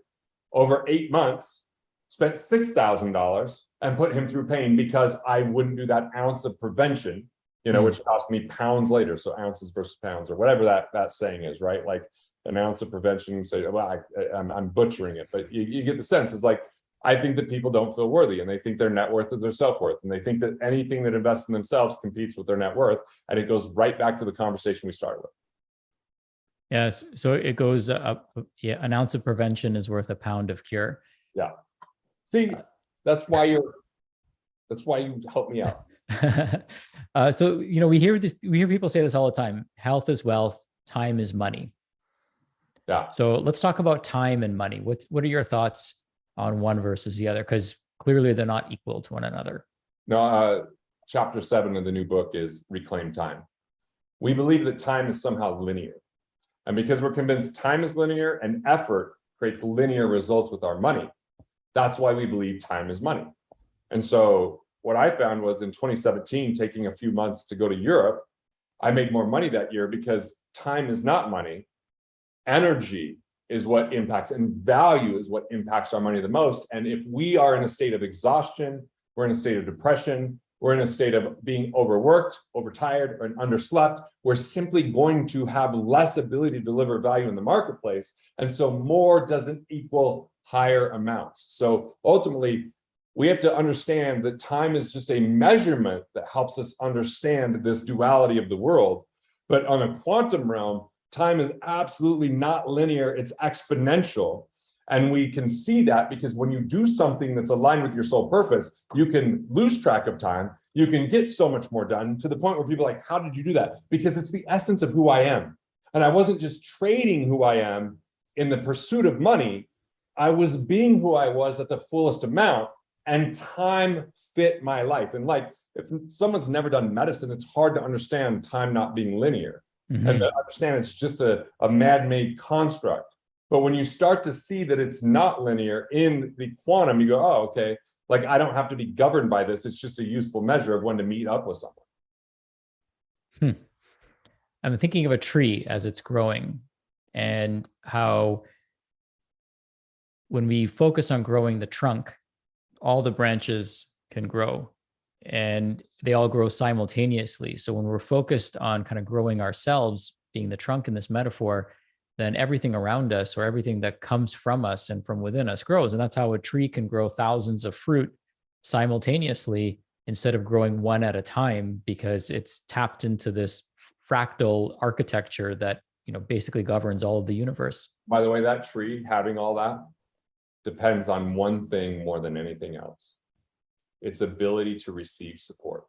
over 8 months, spent $6,000 and put him through pain, because I wouldn't do that ounce of prevention, which cost me pounds later. So ounces versus pounds, or whatever that saying is, right? Like an ounce of prevention, say, well, I'm butchering it, but you get the sense. It's like, I think that people don't feel worthy, and they think their net worth is their self-worth. And they think that anything that invests in themselves competes with their net worth. And it goes right back to the conversation we started with. Yes. So it goes up. Yeah. An ounce of prevention is worth a pound of cure. Yeah. See, that's why you help me out. So, we hear people say this all the time. Health is wealth, time is money. Yeah. So let's talk about time and money. What are your thoughts on one versus the other? Because clearly they're not equal to one another. No, chapter 7 of the new book is Reclaim Time. We believe that time is somehow linear. And because we're convinced time is linear and effort creates linear results with our money, that's why we believe time is money. And so what I found was in 2017, taking a few months to go to Europe, I made more money that year because time is not money. Energy is what impacts, and value is what impacts our money the most. And if we are in a state of exhaustion, we're in a state of depression, we're in a state of being overworked, overtired, or underslept, we're simply going to have less ability to deliver value in the marketplace. And so more doesn't equal higher amounts. So ultimately, we have to understand that time is just a measurement that helps us understand this duality of the world. But on a quantum realm, time is absolutely not linear, it's exponential. And we can see that because when you do something that's aligned with your sole purpose, you can lose track of time. You can get so much more done, to the point where people are like, how did you do that? Because it's the essence of who I am. And I wasn't just trading who I am in the pursuit of money. I was being who I was at the fullest amount, and time fit my life. And like, if someone's never done medicine, it's hard to understand time not being linear. Mm-hmm. And to understand it's just a man-made construct. But when you start to see that it's not linear in the quantum, you go, oh, okay, like I don't have to be governed by this. It's just a useful measure of when to meet up with someone. I'm thinking of a tree as it's growing, and how when we focus on growing the trunk, all the branches can grow and they all grow simultaneously. So when we're focused on kind of growing ourselves, being the trunk in this metaphor, then everything around us, or everything that comes from us and from within us, grows. And that's how a tree can grow thousands of fruit simultaneously instead of growing one at a time, because it's tapped into this fractal architecture that, basically governs all of the universe. By the way, that tree having all that depends on one thing more than anything else: its ability to receive support.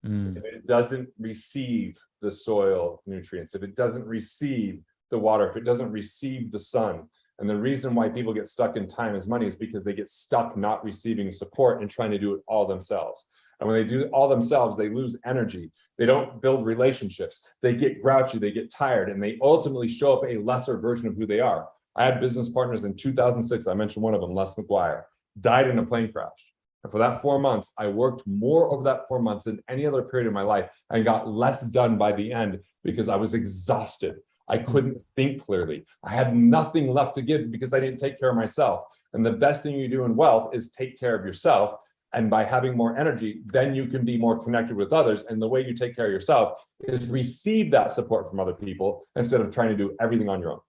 If it doesn't receive the soil nutrients, if it doesn't receive the water, if it doesn't receive the sun. And the reason why people get stuck in time is money is because they get stuck not receiving support and trying to do it all themselves. And when they do it all themselves, they lose energy. They don't build relationships. They get grouchy, they get tired, and they ultimately show up a lesser version of who they are. I had business partners in 2006. I mentioned one of them, Les McGuire, died in a plane crash. And for that 4 months, I worked more over that 4 months than any other period of my life, and got less done by the end because I was exhausted. I couldn't think clearly. I had nothing left to give because I didn't take care of myself. And the best thing you do in wealth is take care of yourself. And by having more energy, then you can be more connected with others. And the way you take care of yourself is receive that support from other people instead of trying to do everything on your own.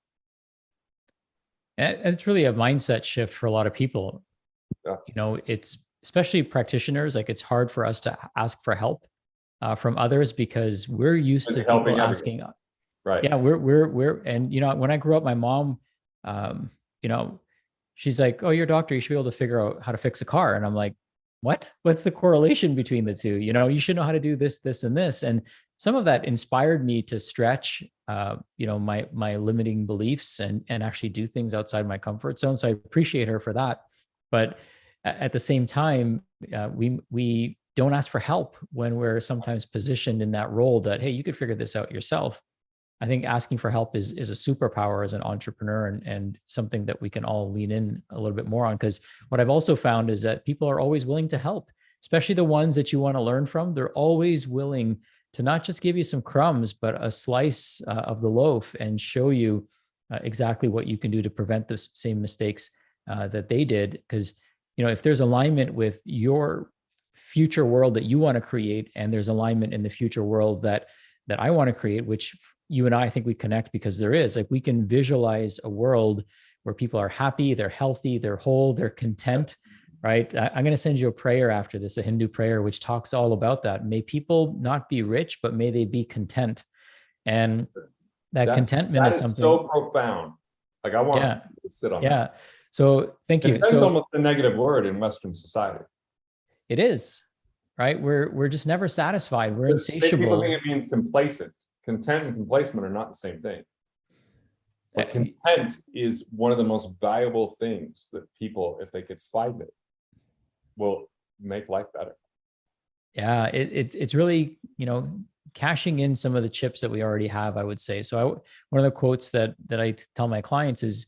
And it's really a mindset shift for a lot of people. Yeah. It's especially practitioners, like it's hard for us to ask for help from others because we're used to people asking. Right. Yeah, we're and when I grew up, my mom, she's like, "Oh, you're a doctor. You should be able to figure out how to fix a car." And I'm like, "What? What's the correlation between the two? You should know how to do this, this, and this." And some of that inspired me to stretch, my limiting beliefs and actually do things outside my comfort zone. So I appreciate her for that. But at the same time, we don't ask for help when we're sometimes positioned in that role that, hey, you could figure this out yourself. I think asking for help is a superpower as an entrepreneur, and something that we can all lean in a little bit more on. Because what I've also found is that people are always willing to help, especially the ones that you want to learn from. They're always willing to not just give you some crumbs, but a slice of the loaf and show you exactly what you can do to prevent the same mistakes that they did. Because, if there's alignment with your future world that you want to create, and there's alignment in the future world that I want to create, which you and I think we connect because there is, like, we can visualize a world where people are happy, they're healthy, they're whole, they're content, right? I'm going to send you a prayer after this, a Hindu prayer, which talks all about that. May people not be rich, but may they be content. And that contentment is something so profound. Like I want to sit on that. Yeah. So thank you. Content's almost a negative word in Western society. It is, right? We're just never satisfied. We're insatiable. People think it means complacent. Content and complacement are not the same thing. But content is one of the most valuable things that people, if they could find it, will make life better. Yeah, it's really, cashing in some of the chips that we already have, I would say. So one of the quotes that I tell my clients is,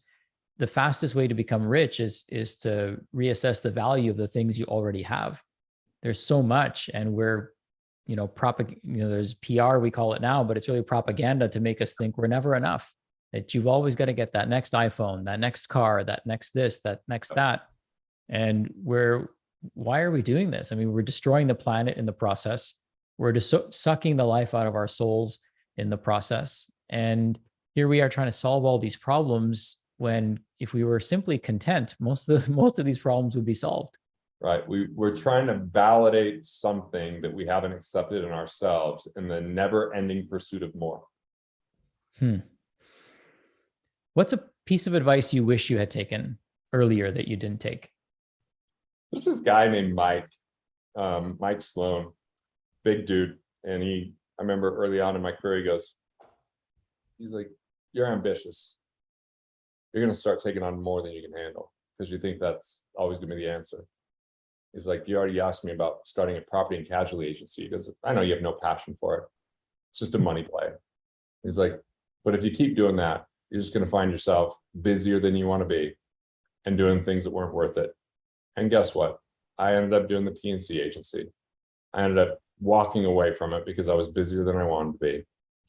the fastest way to become rich is to reassess the value of the things you already have. There's so much, and we're, there's PR, we call it now, but it's really propaganda to make us think we're never enough. that you've always got to get that next iPhone, that next car, that next this, that next that. And why are we doing this? I mean, we're destroying the planet in the process. We're just sucking the life out of our souls in the process. And here we are trying to solve all these problems when if we were simply content, most of these problems would be solved. Right. We're trying to validate something that we haven't accepted in ourselves in the never-ending pursuit of more. What's a piece of advice you wish you had taken earlier that you didn't take? There's this guy named Mike Sloan, big dude. And I remember early on in my career, he's like, you're ambitious. You're going to start taking on more than you can handle because you think that's always going to be the answer. He's like, you already asked me about starting a property and casualty agency because I know you have no passion for it. It's just a money play. He's like, but if you keep doing that, you're just going to find yourself busier than you want to be and doing things that weren't worth it. And guess what? I ended up doing the P&C agency. I ended up walking away from it because I was busier than I wanted to be.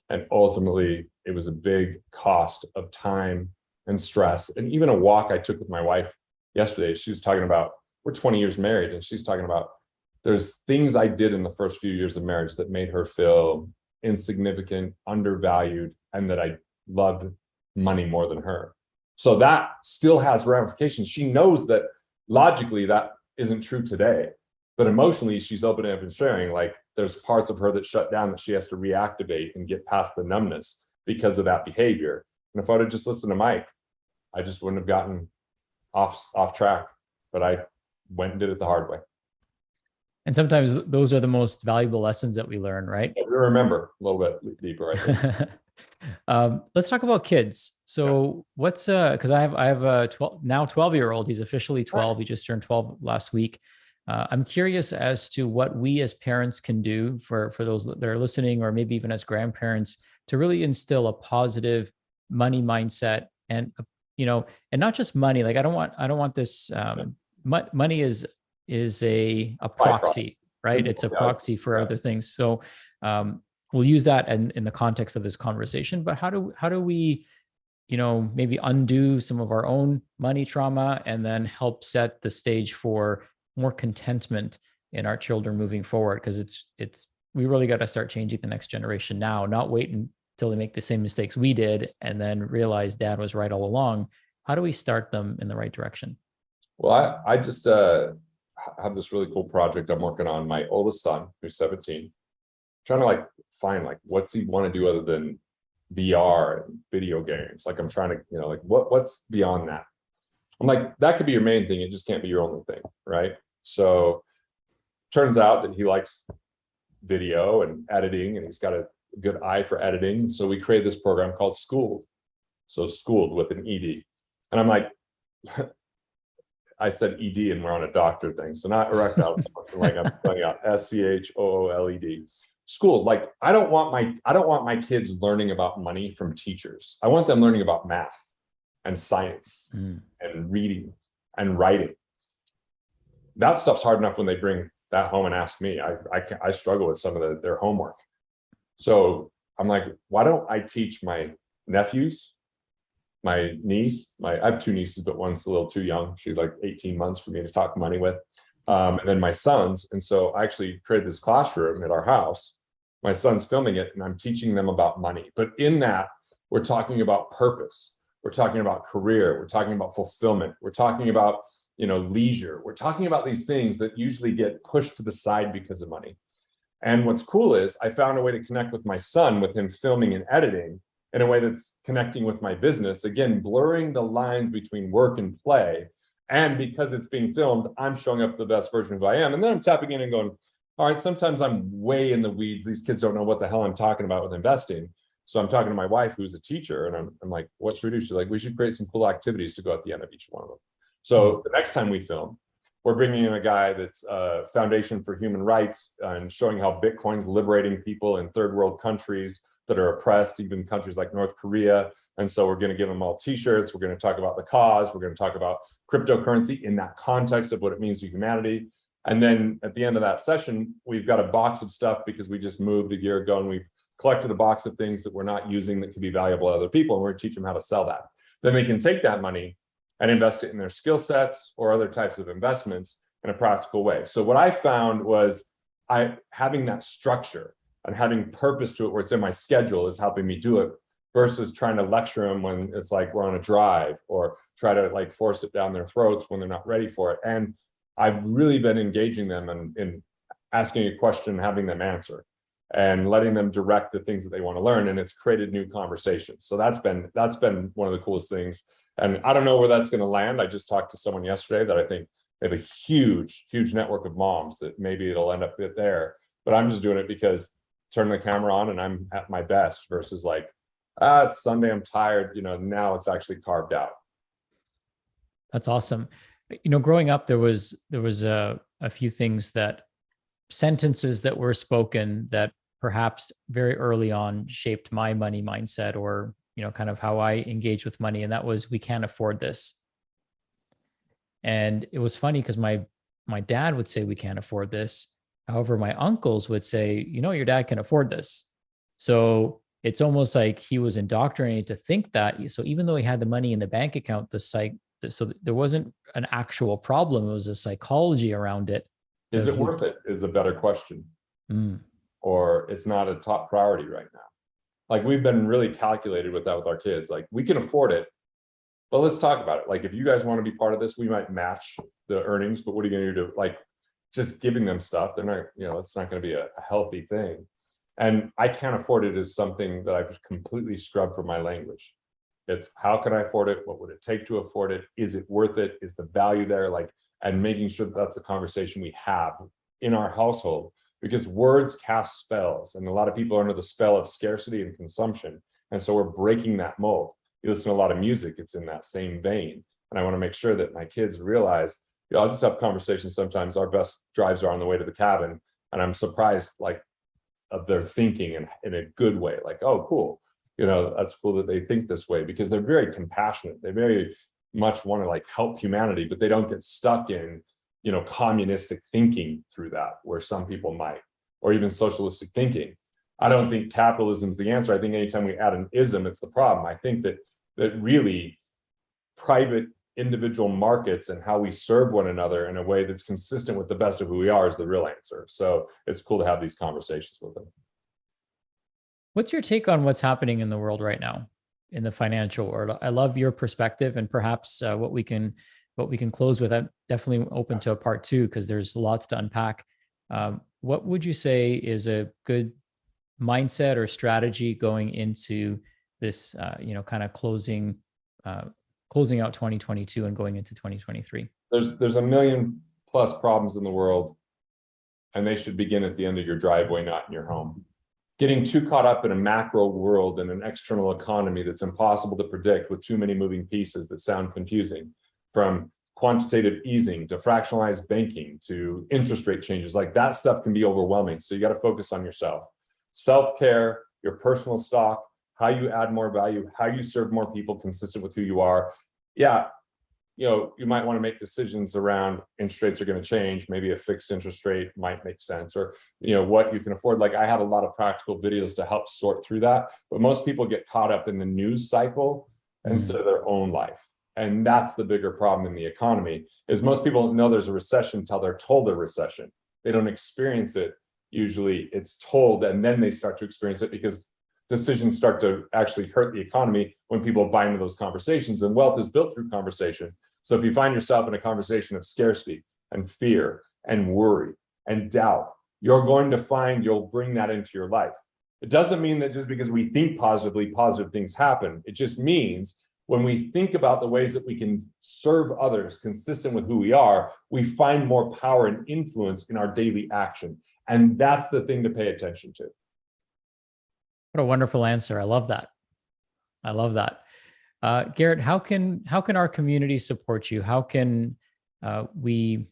And ultimately, it was a big cost of time and stress. And even a walk I took with my wife yesterday, she was talking about, we're 20 years married, and she's talking about there's things I did in the first few years of marriage that made her feel insignificant, undervalued, and that I loved money more than her. So that still has ramifications. She knows that logically that isn't true today, but emotionally she's opening up and sharing, like there's parts of her that shut down that she has to reactivate and get past the numbness because of that behavior. And if I would have just listened to Mike, I just wouldn't have gotten off track, but I went and did it the hard way. And sometimes those are the most valuable lessons that we learn, right? Yeah, we remember a little bit deeper, I think. Let's talk about kids. So what's because I have a 12-year-old. He's officially 12. He just turned 12 last week. I'm curious as to what we as parents can do for those that are listening, or maybe even as grandparents, to really instill a positive money mindset, and and not just money. Like I don't want this. Money is a proxy, right? It's a proxy for other things. So we'll use that in the context of this conversation. But how do we, maybe undo some of our own money trauma and then help set the stage for more contentment in our children moving forward? Because we really got to start changing the next generation now, not wait until they make the same mistakes we did and then realize dad was right all along. How do we start them in the right direction? Well, I just have this really cool project I'm working on. My oldest son, who's 17, trying to find what's he want to do other than VR and video games. I'm trying to, what's beyond that? I'm like, that could be your main thing. It just can't be your only thing, right? So turns out that he likes video and editing, and he's got a good eye for editing. So we created this program called Schooled. So Schooled with an ED. And I'm like, I said ED and we're on a doctor thing. So not erectile, I'm spelling out SCHOOLED. Schooled. I don't want my kids learning about money from teachers. I want them learning about math and science and reading and writing. That stuff's hard enough when they bring that home and ask me. I struggle with some of their homework. So I'm like, why don't I teach my nephews, my niece, I have two nieces, but one's a little too young. She's 18 months for me to talk money with. And then my sons. And so I actually created this classroom at our house. My son's filming it and I'm teaching them about money. But in that, we're talking about purpose. We're talking about career. We're talking about fulfillment. We're talking about, leisure. We're talking about these things that usually get pushed to the side because of money. And what's cool is I found a way to connect with my son, with him filming and editing in a way that's connecting with my business. Again, blurring the lines between work and play. And because it's being filmed, I'm showing up the best version of who I am. And then I'm tapping in and going, all right, sometimes I'm way in the weeds. These kids don't know what the hell I'm talking about with investing. So I'm talking to my wife, who's a teacher, and I'm like, what should we do? She's like, we should create some cool activities to go at the end of each one of them. So the next time we film, we're bringing in a guy that's Foundation for Human Rights and showing how Bitcoin's liberating people in third world countries that are oppressed, even countries like North Korea. And so we're going to give them all t-shirts. We're going to talk about the cause. We're going to talk about cryptocurrency in that context of what it means to humanity. And then at the end of that session, we've got a box of stuff because we just moved a year ago and we've collected a box of things that we're not using that could be valuable to other people, and we're going to teach them how to sell that. Then they can take that money and invest it in their skill sets or other types of investments in a practical way. So what I found was having that structure and having purpose to it where it's in my schedule is helping me do it, versus trying to lecture them when it's like we're on a drive, or try to like force it down their throats when they're not ready for it. And I've really been engaging them in asking a question, having them answer, and letting them direct the things that they want to learn. And it's created new conversations. So that's been one of the coolest things. And I don't know where that's going to land. I just talked to someone yesterday that I think they have a huge network of moms that maybe it'll end up there. But I'm just doing it because turn the camera on and I'm at my best, versus like, it's Sunday, I'm tired. Now it's actually carved out. That's awesome. Growing up, there was a few things, sentences that were spoken that perhaps very early on shaped my money mindset, or, kind of how I engage with money. And that was, we can't afford this. And it was funny because my dad would say, we can't afford this. However, my uncles would say, your dad can afford this. So it's almost like he was indoctrinated to think that. So even though he had the money in the bank account, so there wasn't an actual problem. It was a psychology around it. Is it worth it? Is a better question. Or it's not a top priority right now. Like, we've been really calculated with that with our kids. Like, we can afford it, but let's talk about it. Like, if you guys want to be part of this, we might match the earnings, but what are you going to do? Like, just giving them stuff, they're not, it's not going to be a healthy thing. And I can't afford it is something that I've completely scrubbed from my language. It's, how can I afford it? What would it take to afford it? Is it worth it? Is the value there? Like, and making sure that that's a conversation we have in our household, because words cast spells, and a lot of people are under the spell of scarcity and consumption. And so we're breaking that mold. You listen to a lot of music, it's in that same vein. And I want to make sure that my kids realize, I'll just have conversations sometimes. Our best drives are on the way to the cabin, and I'm surprised, like, of their thinking in a good way. Like, oh, cool. That's cool that they think this way, because they're very compassionate. They very much want to like help humanity, but they don't get stuck in, communistic thinking through that, where some people might, or even socialistic thinking. I don't think capitalism's the answer. I think anytime we add an ism, it's the problem. I think that really private individual markets and how we serve one another in a way that's consistent with the best of who we are is the real answer. So it's cool to have these conversations with them. What's your take on what's happening in the world right now in the financial world? I love your perspective, and perhaps what we can close with. I'm definitely open to a part two, because there's lots to unpack. What would you say is a good mindset or strategy going into this, kind of closing out 2022 and going into 2023? There's a million plus problems in the world, and they should begin at the end of your driveway, not in your home. Getting too caught up in a macro world and an external economy that's impossible to predict, with too many moving pieces that sound confusing, from quantitative easing to fractionalized banking to interest rate changes, like that stuff can be overwhelming. So you got to focus on yourself. Self-care, your personal stock, how you add more value, how you serve more people consistent with who you are. Yeah, you might want to make decisions around interest rates are going to change. Maybe a fixed interest rate might make sense, or, what you can afford. Like, I have a lot of practical videos to help sort through that, but most people get caught up in the news cycle instead of their own life. And that's the bigger problem in the economy, is most people don't know there's a recession until they're told a recession. They don't experience it. Usually it's told, and then they start to experience it, because decisions start to actually hurt the economy when people buy into those conversations. And wealth is built through conversation. So if you find yourself in a conversation of scarcity and fear and worry and doubt, you're going to find you'll bring that into your life. It doesn't mean that just because we think positively, positive things happen. It just means when we think about the ways that we can serve others consistent with who we are, we find more power and influence in our daily action. And that's the thing to pay attention to. What a wonderful answer. I love that. Garrett, how can our community support you? How can we,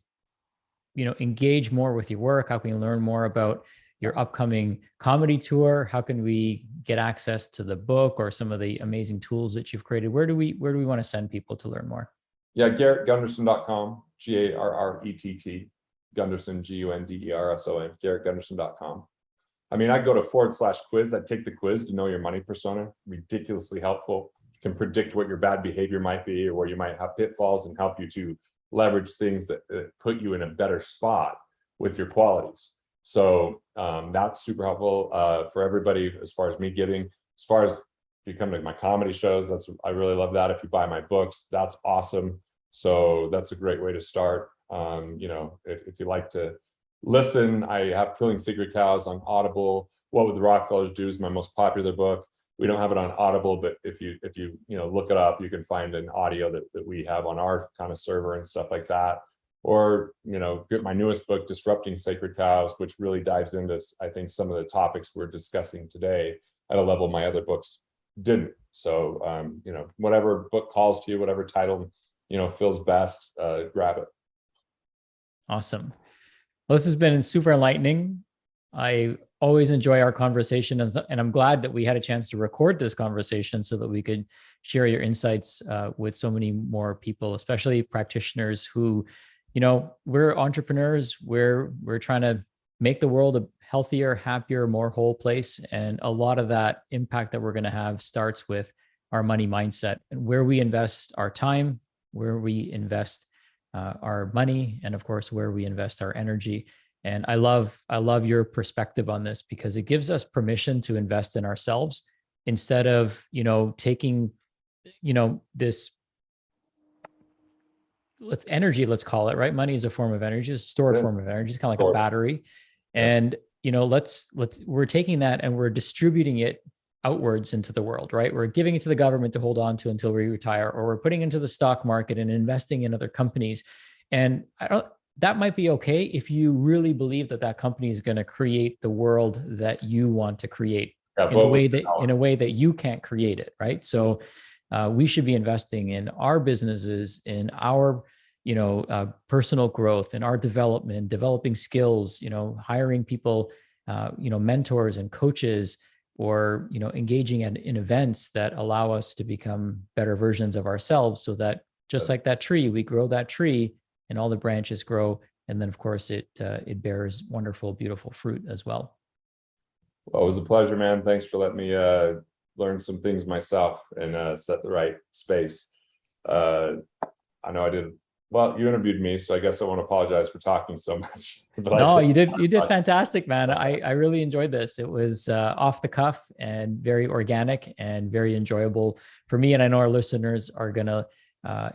engage more with your work? How can we learn more about your upcoming comedy tour? How can we get access to the book or some of the amazing tools that you've created? Where do we want to send people to learn more? Yeah, GarrettGunderson.com, Garrett, Gunderson, Gunderson, GarrettGunderson.com. I mean, I'd go to /quiz. I'd take the quiz to know your money persona. Ridiculously helpful. You can predict what your bad behavior might be or where you might have pitfalls and help you to leverage things that put you in a better spot with your qualities. So that's super helpful for everybody as far as me giving. As far as if you come to my comedy shows, I really love that. If you buy my books, that's awesome. So that's a great way to start. You know, if you like to listen, I have Killing Secret Cows on Audible. What Would the Rockefellers Do is my most popular book. We don't have it on Audible, but if you look it up, you can find an audio that we have on our kind of server and stuff like that. Or, get my newest book, Disrupting Sacred Cows, which really dives into, I think, some of the topics we're discussing today at a level my other books didn't. So, whatever book calls to you, whatever title, feels best, grab it. Awesome. Well, this has been super enlightening. I always enjoy our conversation, and I'm glad that we had a chance to record this conversation so that we could share your insights with so many more people, especially practitioners who, we're entrepreneurs. We're trying to make the world a healthier, happier, more whole place. And a lot of that impact that we're going to have starts with our money mindset and where we invest our time, where we invest our money, and of course, where we invest our energy. And I love your perspective on this because it gives us permission to invest in ourselves instead of, taking, this let's call it, right? Money is a form of energy, it's a stored form of energy. It's kind of like a battery. And, we're taking that and we're distributing it outwards into the world, right? We're giving it to the government to hold on to until we retire, or we're putting into the stock market and investing in other companies. And that might be okay if you really believe that company is going to create the world that you want to create in a way that you can't create it, right? So we should be investing in our businesses, in our personal growth, in our development, developing skills, hiring people, mentors and coaches, or engaging in events that allow us to become better versions of ourselves, so that just like that tree, we grow that tree and all the branches grow, and then of course it bears wonderful, beautiful fruit as well. Well, it was a pleasure, man. Thanks for letting me learn some things myself and set the right space. I know I did. Well, you interviewed me, so I guess I won't apologize for talking so much. But no, you did fantastic, man. I really enjoyed this. It was off the cuff and very organic and very enjoyable for me. And I know our listeners are going to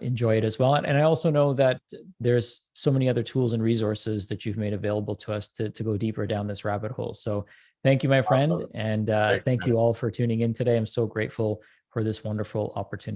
enjoy it as well. And I also know that there's so many other tools and resources that you've made available to us to go deeper down this rabbit hole. So thank you, my friend. And thank you all for tuning in today. I'm so grateful for this wonderful opportunity.